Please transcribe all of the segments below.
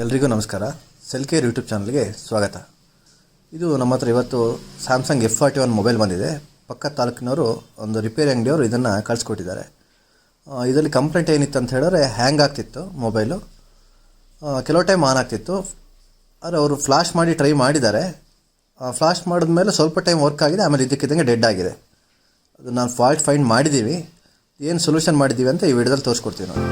ಎಲ್ರಿಗೂ ನಮಸ್ಕಾರ. CellCare YouTube ಚಾನಲ್ಗೆ ಸ್ವಾಗತ. ಇದು ನಮ್ಮ ಹತ್ರ ಇವತ್ತು ಸ್ಯಾಮ್ಸಂಗ್ F41 ಮೊಬೈಲ್ ಬಂದಿದೆ. ಪಕ್ಕ ತಾಲೂಕಿನವರು ಒಂದು ರಿಪೇರಿ ಅಂಗಡಿಯವರು ಇದನ್ನು ಕಳಿಸ್ಕೊಟ್ಟಿದ್ದಾರೆ. ಇದರಲ್ಲಿ ಕಂಪ್ಲೇಂಟ್ ಏನಿತ್ತು ಅಂತ ಹೇಳಿದ್ರೆ ಹ್ಯಾಂಗ್ ಆಗ್ತಿತ್ತು ಮೊಬೈಲು, ಕೆಲವು ಟೈಮ್ ಆನ್ ಆಗ್ತಿತ್ತು. ಆದರೆ ಅವರು ಫ್ಲಾಶ್ ಮಾಡಿ ಟ್ರೈ ಮಾಡಿದ್ದಾರೆ. ಫ್ಲಾಶ್ ಮಾಡಿದ್ಮೇಲೆ ಸ್ವಲ್ಪ ಟೈಮ್ ವರ್ಕ್ ಆಗಿದೆ, ಆಮೇಲೆ ಇದಕ್ಕಿದ್ದಂಗೆ ಡೆಡ್ ಆಗಿದೆ. ಅದು ನಾನು ಫಾಲ್ಟ್ ಫೈಂಡ್ ಮಾಡಿದ್ದೀವಿ. ಏನು ಸೊಲ್ಯೂಷನ್ ಮಾಡಿದ್ದೀವಿ ಅಂತ ಈ ವಿಡಿಯೋದಲ್ಲಿ ತೋರಿಸ್ಕೊಡ್ತೀವಿ ನಾವು.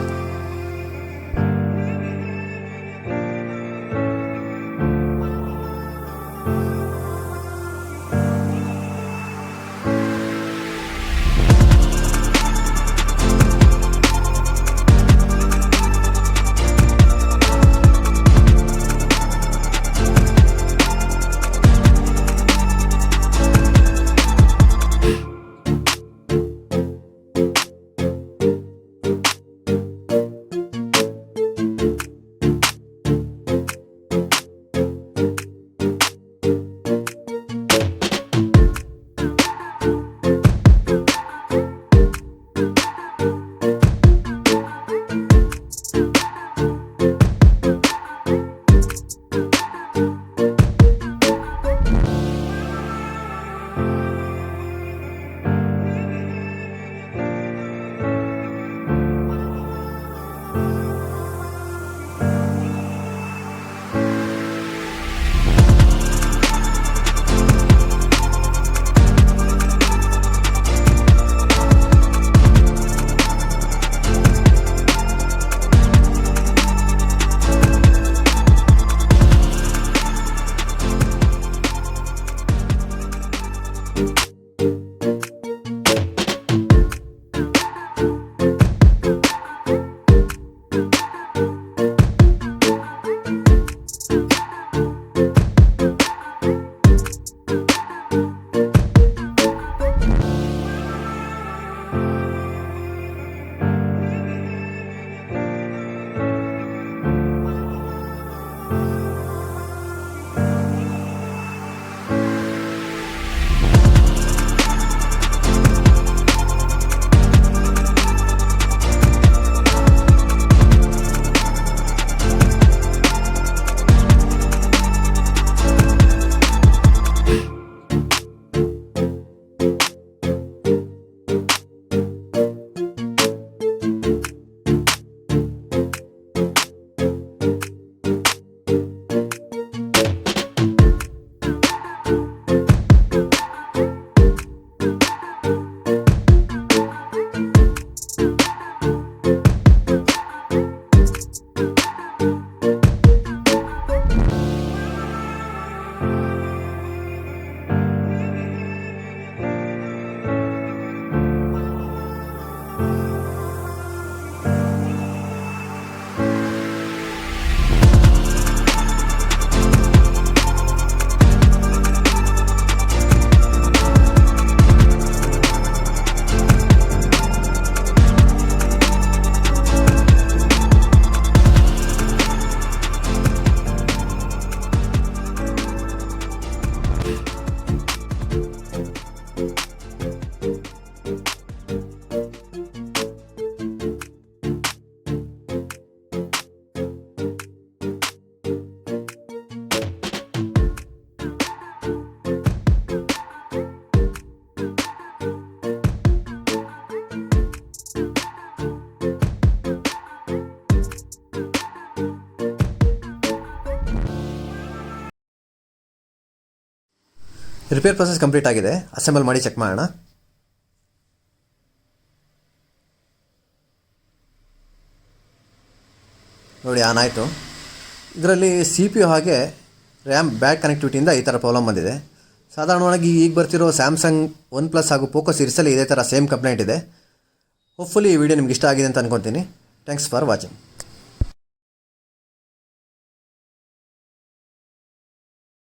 ರಿಪೇರ್ ಪ್ರೊಸೆಸ್ ಕಂಪ್ಲೀಟ್ ಆಗಿದೆ. ಅಸೆಂಬಲ್ ಮಾಡಿ ಚೆಕ್ ಮಾಡೋಣ. ನೋಡಿ, ಆನ್ ಆಯಿತು. ಇದರಲ್ಲಿ CPU ಹಾಗೆ ರ್ಯಾಮ್ ಬ್ಯಾಡ್ ಕನೆಕ್ಟಿವಿಟಿಯಿಂದ ಈ ಥರ ಪ್ರಾಬ್ಲಮ್ ಬಂದಿದೆ. ಸಾಧಾರಣವಾಗಿ ಈಗ ಬರ್ತಿರೋ ಸ್ಯಾಮ್ಸಂಗ್ OnePlus ಹಾಗೂ ಪೋಕೋ ಸೀರೀಸಲ್ಲಿ ಇದೇ ಥರ ಸೇಮ್ ಕಂಪ್ಲೇಂಟ್ ಇದೆ. ಹೋಪ್ಫುಲಿ ಈ ವಿಡಿಯೋ ನಿಮ್ಗೆ ಇಷ್ಟ ಆಗಿದೆ ಅಂತ ಅಂದ್ಕೊತೀನಿ. Thanks for watching.